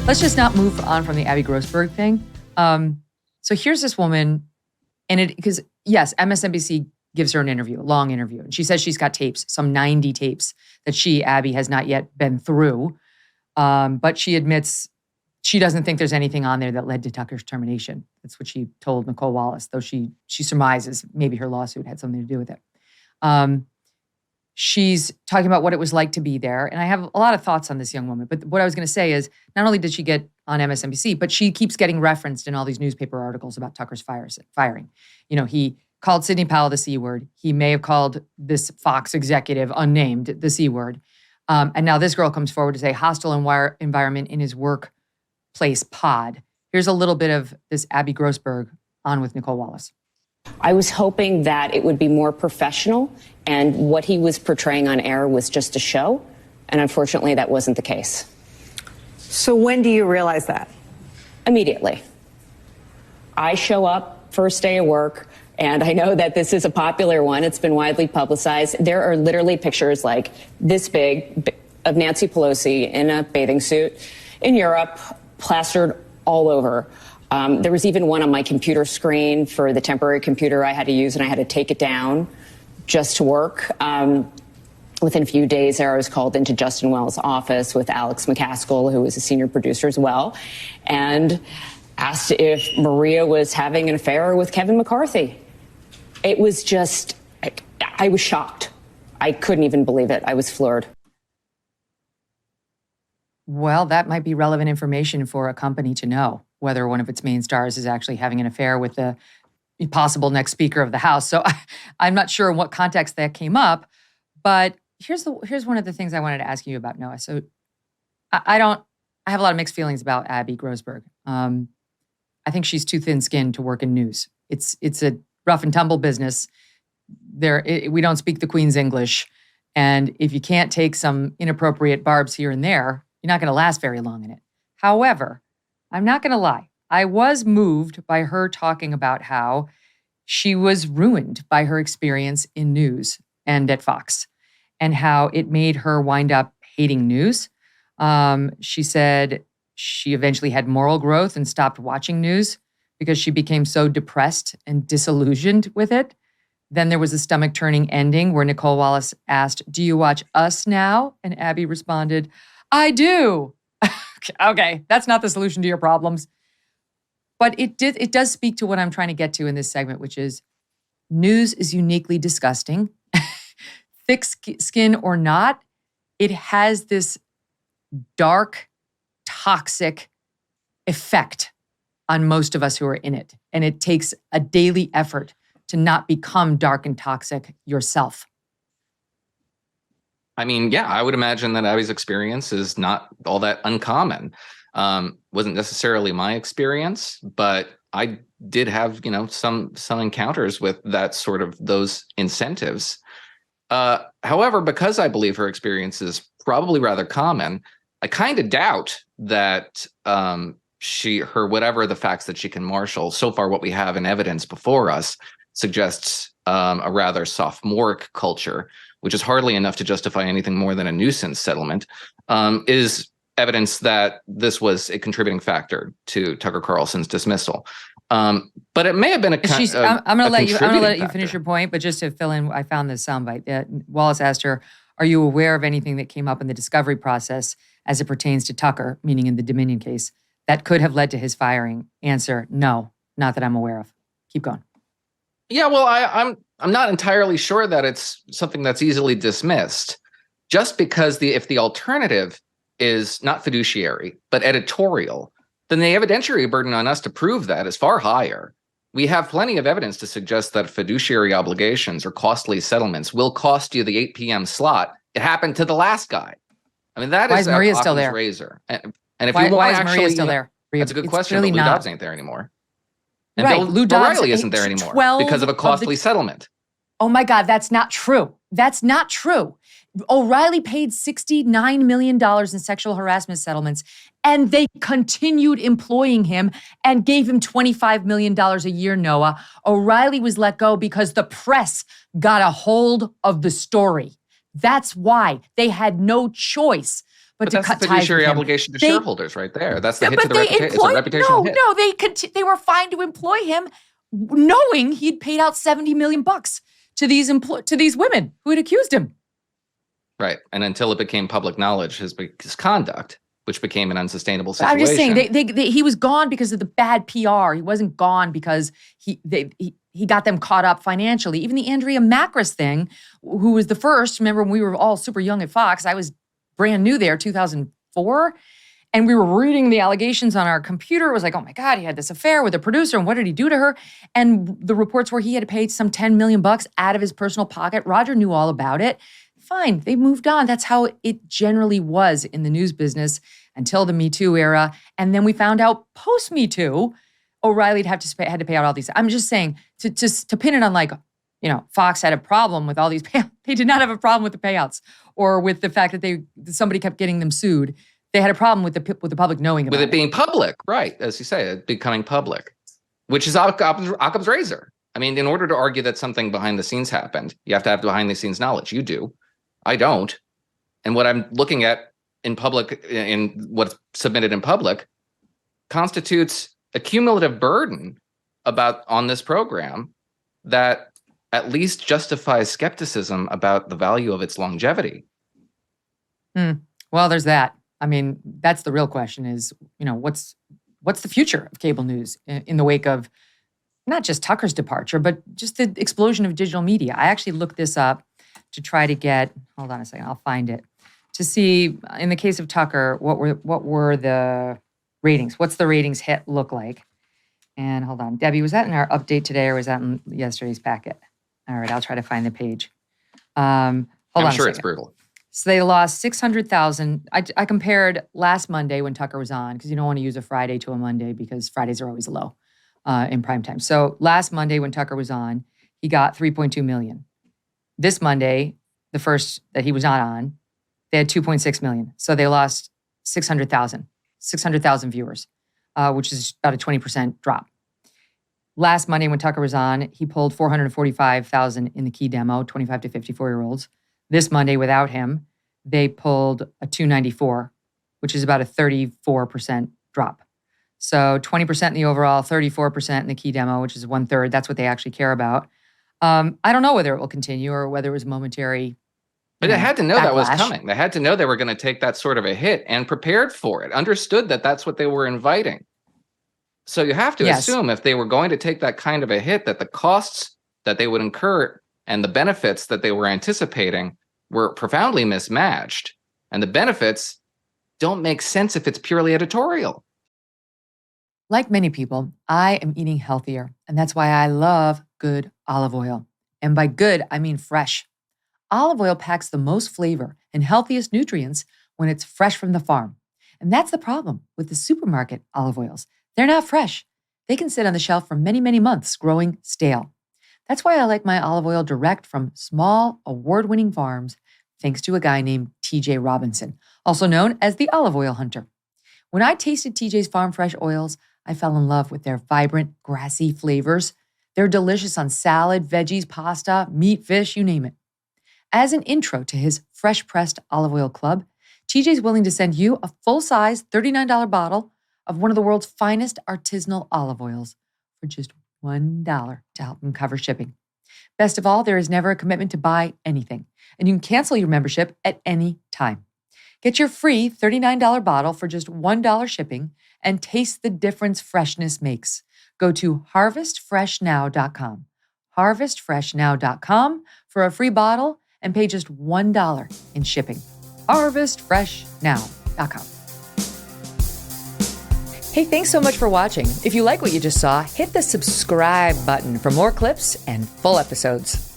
Let's just not move on from the Abby Grossberg thing. So here's this woman, and because yes, MSNBC gives her an interview, a long interview, and she says she's got tapes, some 90 tapes that Abby, has not yet been through. But she admits she doesn't think there's anything on there that led to Tucker's termination. That's what she told Nicole Wallace, though she surmises maybe her lawsuit had something to do with it. She's talking about what it was like to be there. And I have a lot of thoughts on this young woman. But what I was going to say is not only did she get on MSNBC, but she keeps getting referenced in all these newspaper articles about Tucker's firing. You know, he called Sidney Powell the C word. He may have called this Fox executive, unnamed, the C word. And now this girl comes forward to say hostile environment in his workplace pod. Here's a little bit of this Abby Grossberg on with Nicole Wallace. I was hoping that it would be more professional, and what he was portraying on air was just a show. And unfortunately, that wasn't the case. So when do you realize that? Immediately. I show up first day of work, and I know that this is a popular one. It's been widely publicized. There are literally pictures like this big of Nancy Pelosi in a bathing suit in Europe, plastered all over. There was even one on my computer screen for the temporary computer I had to use, and I had to take it down just to work. Within a few days there, I was called into Justin Wells' office with Alex McCaskill, who was a senior producer as well, and asked if Maria was having an affair with Kevin McCarthy. It was just, I was shocked. I couldn't even believe it. I was floored. Well, that might be relevant information for a company to know, whether one of its main stars is actually having an affair with the possible next Speaker of the House. So I'm not sure in what context that came up, but here's one of the things I wanted to ask you about, Noah. So I have a lot of mixed feelings about Abby Grossberg. I think she's too thin-skinned to work in news. It's a rough and tumble business. We don't speak the Queen's English, and if you can't take some inappropriate barbs here and there, you're not going to last very long in it. However, I'm not going to lie. I was moved by her talking about how she was ruined by her experience in news and at Fox, and how it made her wind up hating news. She said she eventually had moral growth and stopped watching news because she became so depressed and disillusioned with it. Then there was a stomach-turning ending where Nicole Wallace asked, "Do you watch Us now?" And Abby responded, "I do." Okay, that's not the solution to your problems. But it does speak to what I'm trying to get to in this segment, which is news is uniquely disgusting. Thick skin or not, it has this dark, toxic effect on most of us who are in it. And it takes a daily effort to not become dark and toxic yourself. I mean, yeah, I would imagine that Abby's experience is not all that uncommon. Wasn't necessarily my experience, but I did have, some encounters with that sort of those incentives. However, because I believe her experience is probably rather common, I kind of doubt that whatever the facts that she can marshal, so far what we have in evidence before us suggests a rather sophomoric culture, which is hardly enough to justify anything more than a nuisance settlement, is evidence that this was a contributing factor to Tucker Carlson's dismissal. But it may have been I'm going to let you finish your point, but just to fill in, I found this soundbite. Wallace asked her, "Are you aware of anything that came up in the discovery process as it pertains to Tucker," meaning in the Dominion case, "that could have led to his firing?" Answer, "No, not that I'm aware of." Keep going. Yeah, well, I'm not entirely sure that it's something that's easily dismissed, just because if the alternative is not fiduciary but editorial, then the evidentiary burden on us to prove that is far higher. We have plenty of evidence to suggest that fiduciary obligations or costly settlements will cost you the 8 p.m. slot. It happened to the last guy. I mean, that is Maria still there? Razor. And if why is Maria still there? That's a good question. But Lou Dobbs ain't there anymore. And right. Bill O'Reilly isn't there anymore because of a costly settlement. Oh my God, that's not true. That's not true. O'Reilly paid $69 million in sexual harassment settlements, and they continued employing him and gave him $25 million a year, Noah. O'Reilly was let go because the press got a hold of the story. That's why they had no choice but to that's cut the ties with fiduciary him. obligation to They- shareholders right there. That's the Yeah, hit to but the they reputation. It's a reputational hit. No, they were fine to employ him, knowing he'd paid out $70 million to these women who had accused him. Right. And until it became public knowledge, his conduct, which became an unsustainable situation. I'm just saying, he was gone because of the bad PR. He wasn't gone because he got them caught up financially. Even the Andrea Macris thing, who was the first, remember when we were all super young at Fox, I was brand new there, 2004. And we were reading the allegations on our computer. It was like, oh my God, he had this affair with a producer. And what did he do to her? And the reports were he had to pay some $10 million out of his personal pocket. Roger knew all about it. Fine, they moved on. That's how it generally was in the news business until the Me Too era. And then we found out post Me Too, O'Reilly had to pay out all these. I'm just saying to pin it on like, Fox had a problem with all these payouts. They did not have a problem with the payouts or with the fact that somebody kept getting them sued. They had a problem with the public knowing about it. With it being public, right? As you say, it becoming public, which is Occam's razor. I mean, in order to argue that something behind the scenes happened, you have to have behind the scenes knowledge. You do. I don't. And what I'm looking at in public, in what's submitted in public, constitutes a cumulative burden on this program that at least justifies skepticism about the value of its longevity. Well, there's that. I mean, that's the real question is, what's the future of cable news in the wake of not just Tucker's departure, but just the explosion of digital media? I actually looked this up to try to get, hold on a second, I'll find it, to see, in the case of Tucker, what were the ratings? What's the ratings hit look like? And hold on, Debbie, was that in our update today or was that in yesterday's packet? All right, I'll try to find the page. I'm sure it's brutal. So they lost 600,000. I compared last Monday when Tucker was on, because you don't want to use a Friday to a Monday because Fridays are always low in prime time. So last Monday when Tucker was on, he got 3.2 million. This Monday, the first that he was not on, they had 2.6 million. So they lost 600,000 viewers, which is about a 20% drop. Last Monday when Tucker was on, he pulled 445,000 in the key demo, 25 to 54-year-olds. This Monday, without him, they pulled a 294, which is about a 34% drop. So 20% in the overall, 34% in the key demo, which is 1/3. That's what they actually care about. I don't know whether it will continue or whether it was momentary. But they had to know backlash. that was coming. They had to know they were going to take that sort of a hit and prepared for it, understood that that's what they were inviting. So you have to assume if they were going to take that kind of a hit, that the costs that they would incur and the benefits that they were anticipating were profoundly mismatched. And the benefits don't make sense if it's purely editorial. Like many people, I am eating healthier, and that's why I love good olive oil. And by good, I mean fresh. Olive oil packs the most flavor and healthiest nutrients when it's fresh from the farm. And that's the problem with the supermarket olive oils. They're not fresh. They can sit on the shelf for many, many months, growing stale. That's why I like my olive oil direct from small, award-winning farms, thanks to a guy named TJ Robinson, also known as the Olive Oil Hunter. When I tasted TJ's Farm Fresh oils, I fell in love with their vibrant, grassy flavors. They're delicious on salad, veggies, pasta, meat, fish, you name it. As an intro to his fresh pressed olive oil club, TJ's willing to send you a full-size $39 bottle of one of the world's finest artisanal olive oils for just $1 to help him cover shipping. Best of all, there is never a commitment to buy anything, and you can cancel your membership at any time. Get your free $39 bottle for just $1 shipping and taste the difference freshness makes. Go to harvestfreshnow.com, harvestfreshnow.com for a free bottle and pay just $1 in shipping. harvestfreshnow.com. Hey, thanks so much for watching. If you like what you just saw, hit the subscribe button for more clips and full episodes.